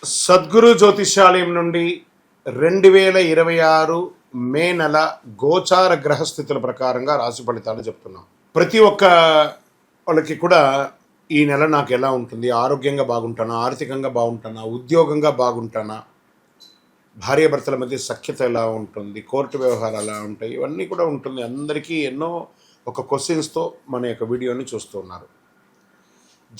సద్గురు జ్యోతిష్యాలయం నుండి 2026 మే నెల గోచార గ్రహస్థితుల ప్రకారంగా రాశి ఫలితాలు చెప్తున్నాం. ప్రతి ఒక్క వాళ్ళకి కూడా ఈ నెల నాకు ఎలా ఉంటుంది, ఆరోగ్యంగా బాగుంటానా, ఆర్థికంగా బాగుంటానా, ఉద్యోగంగా బాగుంటానా, భార్యాభర్తల మధ్య సఖ్యత ఎలా ఉంటుంది, కోర్టు వ్యవహారాలు ఎలా ఉంటాయి, ఇవన్నీ కూడా ఉంటుంది. అందరికీ ఎన్నో ఒక క్వశ్చన్స్తో మన యొక్క వీడియోని చూస్తున్నారు.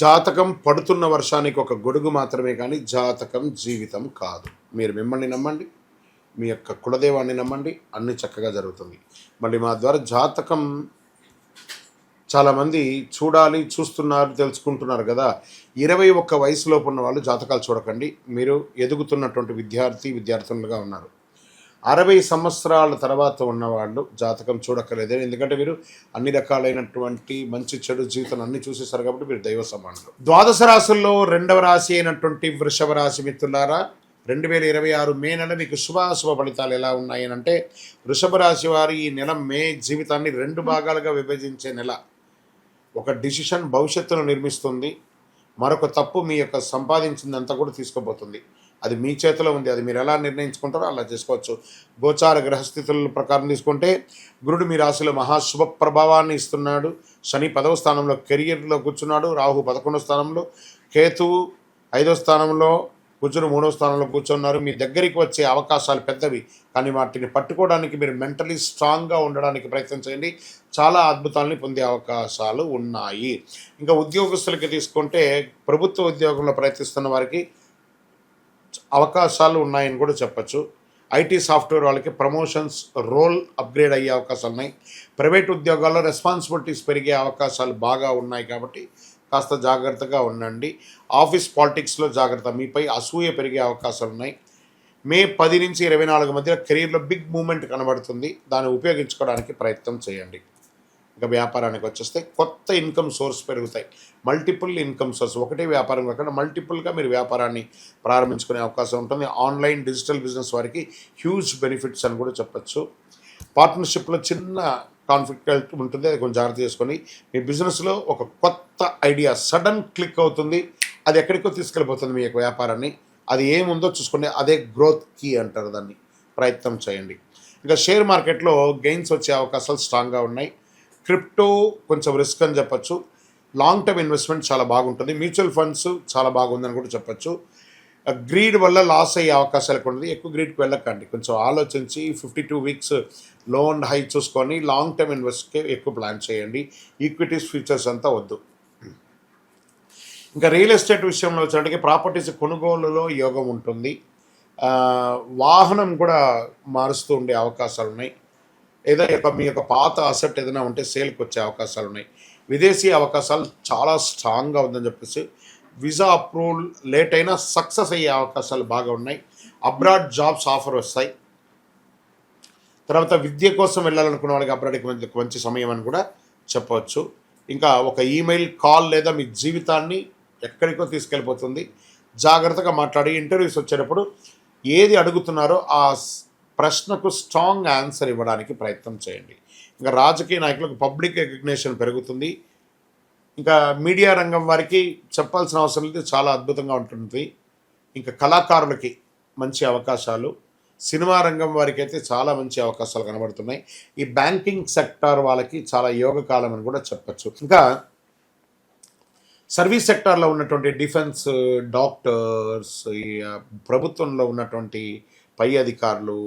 జాతకం పడుతున్న వర్షానికి ఒక గొడుగు మాత్రమే, కానీ జాతకం జీవితం కాదు. మీరు మిమ్మల్ని నమ్మండి, మీ యొక్క కులదేవాన్ని నమ్మండి, అన్ని చక్కగా జరుగుతుంది. మళ్ళీ మా ద్వారా జాతకం చాలామంది చూస్తున్నారు, తెలుసుకుంటున్నారు కదా. 21 వయసులోపు ఉన్న వాళ్ళు జాతకాలు చూడకండి. మీరు ఎదుగుతున్నటువంటి విద్యార్థులుగా ఉన్నారు. 60 సంవత్సరాల తర్వాత ఉన్నవాళ్ళు జాతకం చూడక్కర్లేదు. ఎందుకంటే మీరు అన్ని రకాలైనటువంటి మంచి చెడు జీవితం అన్ని చూసేసారు కాబట్టి మీరు దైవ సమానులు. ద్వాదశ రాశుల్లో 2వ రాశి అయినటువంటి వృషభ రాశి మిత్రులారా, 2026 మే నెల మీకు శుభాశుభ ఫలితాలు ఎలా ఉన్నాయి అంటే, వృషభ రాశి వారి ఈ నెల మే జీవితాన్ని 2 భాగాలుగా విభజించే నెల. ఒక డిసిషన్ భవిష్యత్తును నిర్మిస్తుంది, మరొక తప్పు మీ యొక్క సంపాదించిందంతా కూడా తీసుకుపోతుంది. అది మీ చేతిలో ఉంది. అది మీరు ఎలా నిర్ణయించుకుంటారో అలా చేసుకోవచ్చు. గోచార గ్రహస్థితుల ప్రకారం తీసుకుంటే గురుడు మీ రాశిలో మహాశుభ ప్రభావాన్ని ఇస్తున్నాడు. శని 10వ స్థానంలో కెరియర్లో కూర్చున్నాడు. రాహు 11వ స్థానంలో, కేతువు 5వ స్థానంలో, కుజుడు 3వ స్థానంలో కూర్చున్నారు. మీ దగ్గరికి వచ్చే అవకాశాలు పెద్దవి, కానీ వాటిని పట్టుకోవడానికి మీరు మెంటలీ స్ట్రాంగ్గా ఉండడానికి ప్రయత్నం చేయండి. చాలా అద్భుతాలని పొందే అవకాశాలు ఉన్నాయి. ఇంకా ఉద్యోగస్తులకి తీసుకుంటే ప్రభుత్వ ఉద్యోగంలో ప్రయత్నిస్తున్న వారికి అవకాశాలు ఉన్నాయని కూడా చెప్పచ్చు. ఐటీ సాఫ్ట్వేర్ వాళ్ళకి ప్రమోషన్స్, రోల్ అప్గ్రేడ్ అయ్యే అవకాశాలు ఉన్నాయి. ప్రైవేట్ ఉద్యోగాల్లో రెస్పాన్సిబిలిటీస్ పెరిగే అవకాశాలు బాగా ఉన్నాయి కాబట్టి కాస్త జాగ్రత్తగా ఉండండి. ఆఫీస్ పాలిటిక్స్లో జాగ్రత్త, మీపై అసూయ పెరిగే అవకాశాలు ఉన్నాయి. మే 10 నుంచి 24 మధ్య కెరీర్లో బిగ్ మూమెంట్ కనబడుతుంది. దాన్ని ఉపయోగించుకోవడానికి ప్రయత్నం చేయండి. ఇంకా వ్యాపారానికి వచ్చేస్తే కొత్త ఇన్కమ్ సోర్స్ పెరుగుతాయి. మల్టిపుల్ ఇన్కమ్ సోర్స్, ఒకటే వ్యాపారం కాకుండా మల్టిపుల్గా మీరు వ్యాపారాన్ని ప్రారంభించుకునే అవకాశం ఉంటుంది. ఆన్లైన్ డిజిటల్ బిజినెస్ వారికి హ్యూజ్ బెనిఫిట్స్ అని కూడా చెప్పచ్చు. పార్ట్నర్షిప్లో చిన్న కాన్ఫ్లిక్ట్ ఉంటుంది, అది కొంచెం జాగ్రత్త చేసుకొని మీ బిజినెస్లో ఒక కొత్త ఐడియా సడన్ క్లిక్ అవుతుంది. అది ఎక్కడికో తీసుకెళ్ళిపోతుంది మీ యొక్క వ్యాపారాన్ని. అది ఏముందో చూసుకోండి, అదే గ్రోత్ కీ అంటారు దాన్ని. ప్రయత్నం చేయండి. ఇంకా షేర్ మార్కెట్లో గెయిన్స్ వచ్చే అవకాశాలు స్ట్రాంగ్గా ఉన్నాయి. క్రిప్టో కొంచెం రిస్క్ అని చెప్పచ్చు. లాంగ్ టర్మ్ ఇన్వెస్ట్మెంట్ చాలా బాగుంటుంది. మ్యూచువల్ ఫండ్స్ చాలా బాగుందని కూడా చెప్పచ్చు. గ్రీడ్ వల్ల లాస్ అయ్యే అవకాశాలు కూడా ఉంది. ఎక్కువ గ్రీడ్కి వెళ్ళకండి, కొంచెం ఆలోచించి 52 వీక్స్ లో అండ్ హై చూసుకొని లాంగ్ టర్మ్ ఇన్వెస్ట్కి ఎక్కువ ప్లాన్ చేయండి. ఈక్విటీస్, ఫ్యూచర్స్ అంతా వద్దు. ఇంకా రియల్ ఎస్టేట్ విషయంలో వచ్చేటికి ప్రాపర్టీస్ కొనుగోలులో యోగం ఉంటుంది. వాహనం కూడా మారుస్తూ ఉండే అవకాశాలు ఉన్నాయి. ఏదైనా మీ యొక్క పాత అసెట్ ఏదైనా ఉంటే సేల్కి వచ్చే అవకాశాలు ఉన్నాయి. విదేశీ అవకాశాలు చాలా స్ట్రాంగ్గా ఉందని చెప్పేసి వీసా అప్రూవల్ లేట్ అయినా సక్సెస్ అయ్యే అవకాశాలు బాగా ఉన్నాయి. అబ్రాడ్ జాబ్స్ ఆఫర్ వస్తాయి. తర్వాత విద్య కోసం వెళ్ళాలనుకున్న వాళ్ళకి అబ్రాడ్కి మంచి సమయం అని కూడా చెప్పవచ్చు. ఇంకా ఒక ఈమెయిల్, కాల్ లేదా మీ జీవితాన్ని ఎక్కడికో తీసుకెళ్ళిపోతుంది. జాగ్రత్తగా మాట్లాడి ఇంటర్వ్యూస్ వచ్చేటప్పుడు ఏది అడుగుతున్నారో ఆ ప్రశ్నకు స్ట్రాంగ్ ఆన్సర్ ఇవ్వడానికి ప్రయత్నం చేయండి. ఇంకా రాజకీయ నాయకులకు పబ్లిక్ రికగ్నిషన్ పెరుగుతుంది. ఇంకా మీడియా రంగం వారికి చెప్పాల్సిన అవసరం లేదు, చాలా అద్భుతంగా ఉంటుంది. ఇంకా కళాకారులకి మంచి అవకాశాలు, సినిమా రంగం వారికి అయితే చాలా మంచి అవకాశాలు కనబడుతున్నాయి. ఈ బ్యాంకింగ్ సెక్టార్ వాళ్ళకి చాలా యోగకాలం అని కూడా చెప్పచ్చు. ఇంకా సర్వీస్ సెక్టార్లో ఉన్నటువంటి డిఫెన్స్, డాక్టర్స్, ప్రభుత్వంలో ఉన్నటువంటి పై అధికారులు,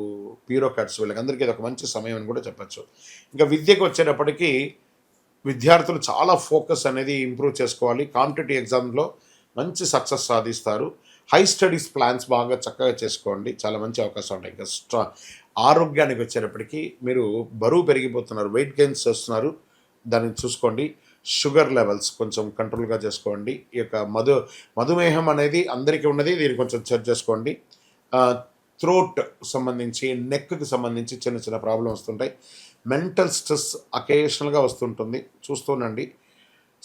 బ్యూరోక్రాట్స్, వీళ్ళకందరికీ ఇది ఒక మంచి సమయం అని కూడా చెప్పచ్చు. ఇంకా విద్యకు వచ్చేటప్పటికీ విద్యార్థులు చాలా ఫోకస్ అనేది ఇంప్రూవ్ చేసుకోవాలి. కాంపిటేటివ్ ఎగ్జామ్లో మంచి సక్సెస్ సాధిస్తారు. హై స్టడీస్ ప్లాన్స్ బాగా చక్కగా చేసుకోండి, చాలా మంచి అవకాశం ఉంటాయి. ఇంకా ఆరోగ్యానికి వచ్చేటప్పటికి మీరు బరువు పెరిగిపోతున్నారు, వెయిట్ గెయిన్స్ చేస్తున్నారు, దాన్ని చూసుకోండి. షుగర్ లెవెల్స్ కొంచెం కంట్రోల్గా చేసుకోండి. ఈ యొక్క మధుమేహం అనేది అందరికీ ఉన్నది, దీన్ని కొంచెం చెక్ చేసుకోండి. థ్రోట్ సంబంధించి, నెక్కి సంబంధించి చిన్న చిన్న ప్రాబ్లమ్ వస్తుంటాయి. మెంటల్ స్ట్రెస్ అకేషనల్గా వస్తుంటుంది, చూస్తూనండి.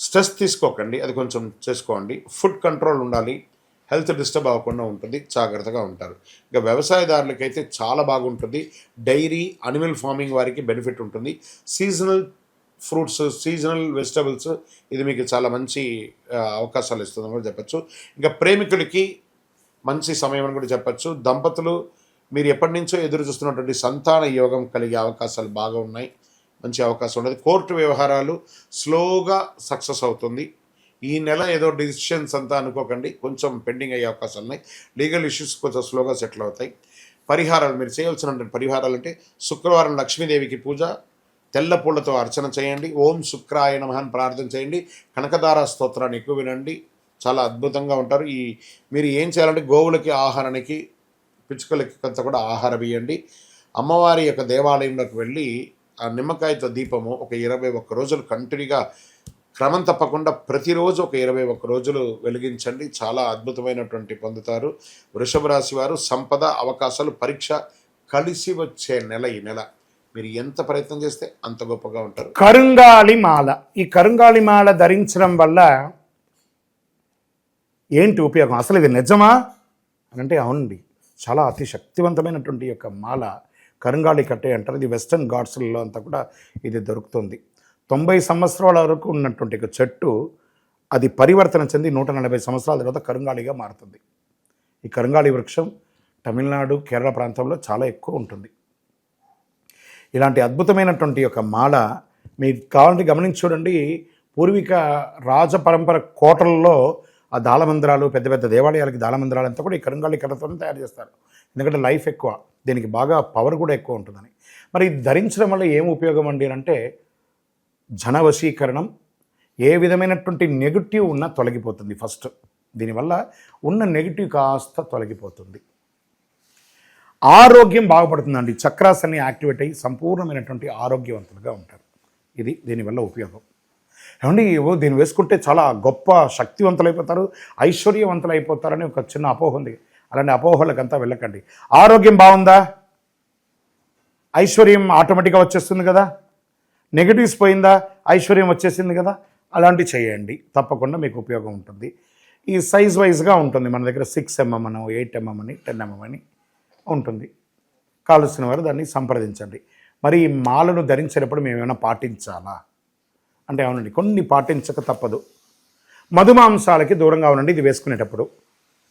స్ట్రెస్ తీసుకోకండి, అది కొంచెం చేసుకోండి. ఫుడ్ కంట్రోల్ ఉండాలి, హెల్త్ డిస్టర్బ్ అవ్వకుండా ఉంటుంది, జాగ్రత్తగా ఉంటారు. ఇక వ్యవసాయదారులకైతే చాలా బాగుంటుంది. డైరీ, అనిమల్ ఫార్మింగ్ వారికి బెనిఫిట్ ఉంటుంది. సీజనల్ ఫ్రూట్స్, సీజనల్ వెజిటబుల్స్, ఇది మీకు చాలా మంచి అవకాశాలు ఇస్తుందని కూడా చెప్పచ్చు. ఇంకా ప్రేమికులకి మంచి సమయం అని కూడా చెప్పచ్చు. దంపతులు మీరు ఎప్పటి నుంచో ఎదురు చూస్తున్నటువంటి సంతాన యోగం కలిగే అవకాశాలు బాగా ఉన్నాయి. మంచి అవకాశం ఉండదు. కోర్టు వ్యవహారాలు స్లోగా సక్సెస్ అవుతుంది. ఈ నెల ఏదో డిసిషన్స్ అంతా అనుకోకండి, కొంచెం పెండింగ్ అయ్యే అవకాశాలు ఉన్నాయి. లీగల్ ఇష్యూస్ కొంచెం స్లోగా సెటిల్ అవుతాయి. పరిహారాలు మీరు చేయవలసిన పరిహారాలు అంటే శుక్రవారం లక్ష్మీదేవికి పూజ, తెల్ల పూలతో అర్చన చేయండి, ఓం శుక్రాయ నమః అని ప్రార్థన చేయండి, కనకదార స్తోత్రాన్ని ఎక్కువ వినండి, చాలా అద్భుతంగా ఉంటారు. మీరు ఏం చేయాలంటే గోవులకి ఆహారానికి, పిచ్చుకలకి కొంత కూడా ఆహారం ఇవ్వండి. అమ్మవారి యొక్క దేవాలయంలోకి వెళ్ళి ఆ నిమ్మకాయతో దీపము ఒక 21 రోజులు కంటిన్యూగా క్రమం తప్పకుండా ప్రతిరోజు ఒక 21 రోజులు వెలిగించండి. చాలా అద్భుతమైనటువంటి పొందుతారు. వృషభ రాశి వారు సంపద, అవకాశాలు, పరీక్ష కలిసి వచ్చే నెల ఈ నెల. మీరు ఎంత ప్రయత్నం చేస్తే అంత గొప్పగా ఉంటారు. కరుంగాలి మాల. ఈ కరుంగాలి మాల ధరించడం వల్ల ఏంటి ఉపయోగం? అసలు ఇది నిజమా అని అంటే అవునండి, చాలా అతి శక్తివంతమైనటువంటి యొక్క మాల కరుంగాలి కట్టే అంటారు. ఇది వెస్టర్న్ ఘాట్స్లలో అంతా కూడా ఇది దొరుకుతుంది. 90 సంవత్సరాల వరకు ఉన్నటువంటి ఒక చెట్టు అది పరివర్తన చెంది 140 సంవత్సరాల తర్వాత కరుంగాలిగా మారుతుంది. ఈ కరుంగాలి వృక్షం తమిళనాడు, కేరళ ప్రాంతంలో చాలా ఎక్కువ ఉంటుంది. ఇలాంటి అద్భుతమైనటువంటి యొక్క మాల మీకు కావాలంటే గమనించి చూడండి. పూర్వీక రాజపరంపర కోటలలో ఆ దాళమందిరాలు, పెద్ద పెద్ద దేవాలయాలకి దాళమందిరాలు అంతా కూడా ఈ కరుంగాలి కర్రతోనే తయారు చేస్తారు. ఎందుకంటే లైఫ్ ఎక్కువ, దీనికి బాగా పవర్ కూడా ఎక్కువ ఉంటుందని. మరి ధరించడం వల్ల ఏం ఉపయోగం అండి అంటే జనవశీకరణం, ఏ విధమైనటువంటి నెగిటివ్ ఉన్నా తొలగిపోతుంది. ఫస్ట్ దీనివల్ల ఉన్న నెగిటివ్ కాస్త తొలగిపోతుంది. ఆరోగ్యం బాగుపడుతుందండి. చక్రాస్ అన్ని యాక్టివేట్ అయ్యి సంపూర్ణమైనటువంటి ఆరోగ్యవంతులుగా ఉంటారు. ఇది దీనివల్ల ఉపయోగం. ఏమండి దీన్ని వేసుకుంటే చాలా గొప్ప శక్తివంతులైపోతారు, ఐశ్వర్యవంతులైపోతారని ఒక చిన్న అపోహ ఉంది. అలాంటి అపోహలకంతా వెళ్ళకండి. ఆరోగ్యం బాగుందా, ఐశ్వర్యం ఆటోమేటిక్గా వచ్చేస్తుంది కదా. నెగిటివ్స్ పోయిందా, ఐశ్వర్యం వచ్చేసింది కదా. అలాంటివి చేయండి, తప్పకుండా మీకు ఉపయోగం ఉంటుంది. ఈ సైజ్ వైజ్గా ఉంటుంది. మన దగ్గర 6 mm అని, 8 mm అని, 10 mm అని ఉంటుంది. కావలసిన వారు దాన్ని సంప్రదించండి. మరి ఈ మాలను ధరించేటప్పుడు మేము ఏమైనా పాటించాలా అంటే అవునండి, కొన్ని పాటించక తప్పదు. మధుమాంసాలకి దూరంగా ఉండండి. ఇది వేసుకునేటప్పుడు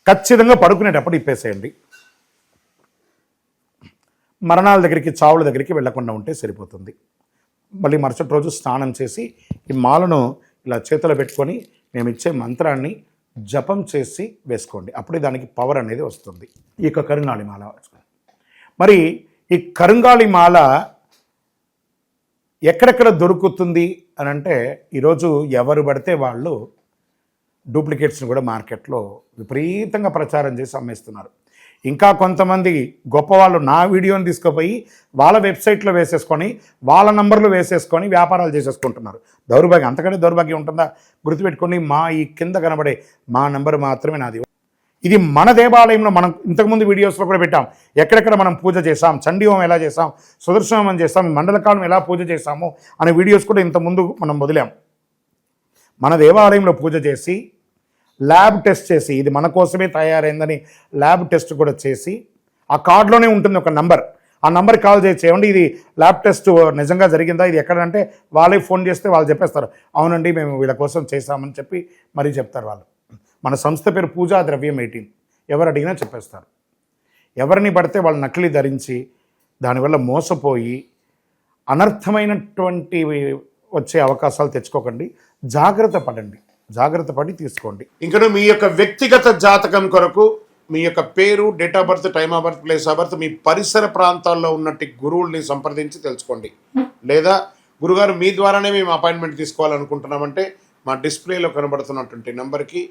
ఖచ్చితంగా పడుకునేటప్పుడు ఇప్పేసేయండి. మరణాల దగ్గరికి, చావుల దగ్గరికి వెళ్లకుండా ఉంటే సరిపోతుంది. మళ్ళీ మరుసటి రోజు స్నానం చేసి ఈ మాలను ఇలా చేతిలో పెట్టుకొని మేము ఇచ్చే మంత్రాన్ని జపం చేసి వేసుకోండి. అప్పుడే దానికి పవర్ అనేది వస్తుంది. ఈ యొక్క కరుంగాలి మాల. మరి ఈ కరుంగాలి మాల ఎక్కడెక్కడ దొరుకుతుంది అని అంటే ఈరోజు ఎవరు పడితే వాళ్ళు డూప్లికేట్స్ని కూడా మార్కెట్లో విపరీతంగా ప్రచారం చేసి అమ్మేస్తున్నారు. ఇంకా కొంతమంది గొప్పవాళ్ళు నా వీడియోని తీసుకుపోయి వాళ్ళ వెబ్సైట్లో వేసేసుకొని, వాళ్ళ నంబర్లు వేసేసుకొని వ్యాపారాలు చేసేసుకుంటున్నారు. దౌర్భాగ్యం, అంతకంటే దౌర్భాగ్యం ఉంటుందా? గుర్తుపెట్టుకొని ఈ కింద కనబడే మా నంబర్ మాత్రమే నాది. ఇది మన దేవాలయంలో మనం ఇంతకుముందు వీడియోస్లో కూడా పెట్టాం. ఎక్కడెక్కడ మనం పూజ చేసాం, చండీ హోమం ఎలా చేసాం, సుదర్శన హోమం చేసాం, మండలకాలం ఎలా పూజ చేసాము అనే వీడియోస్ కూడా ఇంతకుముందు మనం వదిలాం. మన దేవాలయంలో పూజ చేసి ల్యాబ్ టెస్ట్ చేసి, ఇది మన కోసమే తయారైందని ల్యాబ్ టెస్ట్ కూడా చేసి, ఆ కార్డులోనే ఉంటుంది ఒక నంబర్. ఆ నంబర్ కాల్ చేయండి, ఇది ల్యాబ్ టెస్ట్ నిజంగా జరిగిందా, ఇది ఎక్కడంటే వాళ్ళే ఫోన్ చేస్తే వాళ్ళు చెప్పేస్తారు, అవునండి మేము వీళ్ళ కోసం చేశామని చెప్పి మరీ చెప్తారు వాళ్ళు. మన సంస్థ పేరు పూజా ద్రవ్యం 18. ఎవరు అడిగినా చెప్పేస్తారు. ఎవరిని పడితే వాళ్ళు నకిలీ ధరించి దానివల్ల మోసపోయి అనర్థమైనటువంటి వచ్చే అవకాశాలు తెచ్చుకోకండి. జాగ్రత్త పడండి, జాగ్రత్త పడి తీసుకోండి. ఇంకా మీ యొక్క వ్యక్తిగత జాతకం కొరకు మీ యొక్క పేరు, date of birth, time of birth, place of birth, మీ పరిసర ప్రాంతాల్లో ఉన్నట్టు గురువుల్ని సంప్రదించి తెలుసుకోండి. లేదా గురుగారు మీ ద్వారానే మేము అపాయింట్మెంట్ తీసుకోవాలనుకుంటున్నామంటే మా డిస్ప్లేలో కనబడుతున్నటువంటి నెంబర్కి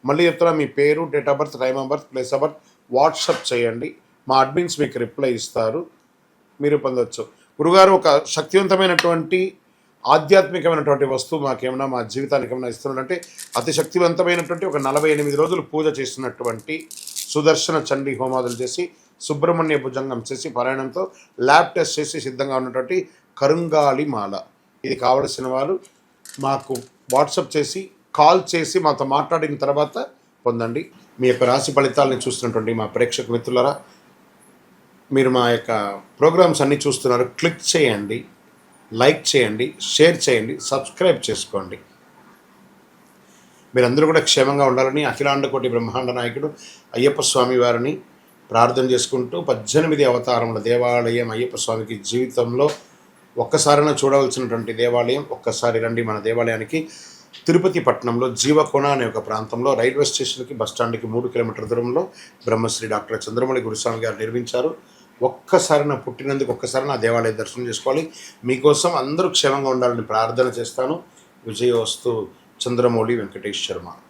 మళ్ళీ చెప్తున్నా, మీ పేరు, date of birth, time of birth, place of birth WhatsApp చేయండి. మా అడ్మిన్స్ మీకు రిప్లై ఇస్తారు, మీరు పొందవచ్చు. గురుగారు ఒక శక్తివంతమైనటువంటి ఆధ్యాత్మికమైనటువంటి వస్తువు మాకేమైనా మా జీవితానికి ఏమైనా ఇస్తున్నాడంటే అతి శక్తివంతమైనటువంటి ఒక 48 రోజులు పూజ చేసినటువంటి సుదర్శన చండీ హోమాదులు చేసి, సుబ్రహ్మణ్య భుజంగం చేసి, పారాయణంతో ల్యాబ్ టెస్ట్ చేసి సిద్ధంగా ఉన్నటువంటి కరుంగాలి మాల. ఇది కావలసిన వారు మాకు వాట్సాప్ చేసి, కాల్ చేసి మాతో మాట్లాడిన తర్వాత పొందండి. మీ యొక్క రాశి ఫలితాలని చూస్తున్నటువంటి మా ప్రేక్షక మిత్రులారా, మీరు మా యొక్క ప్రోగ్రామ్స్ అన్నీ చూస్తున్నారు. క్లిక్ చేయండి, లైక్ చేయండి, షేర్ చేయండి, సబ్స్క్రైబ్ చేసుకోండి. మీరందరూ కూడా క్షేమంగా ఉండాలని అఖిలాండ కోటి బ్రహ్మాండ నాయకుడు అయ్యప్ప స్వామి వారిని ప్రార్థన చేసుకుంటూ 18 అవతారముల దేవాలయం అయ్యప్ప స్వామికి జీవితంలో ఒక్కసారైనా చూడవలసినటువంటి దేవాలయం. ఒక్కసారి రండి మన దేవాలయానికి. తిరుపతి పట్టణంలో జీవకోణ అనే ఒక ప్రాంతంలో రైల్వే స్టేషన్కి బస్టాండ్కి 3 కిలోమీటర్ల దూరంలో బ్రహ్మశ్రీ డాక్టర్ చంద్రమౌళి గురుస్వామి గారు నిర్మించారు. ఒక్కసారి నా పుట్టినందుకు ఒక్కసారి నా దేవాలయ దర్శనం చేసుకోవాలి. మీకోసం అందరూ క్షేమంగా ఉండాలని ప్రార్థన చేస్తాను. విజయోస్తు. చంద్రమౌళి వెంకటేష్ శర్మ.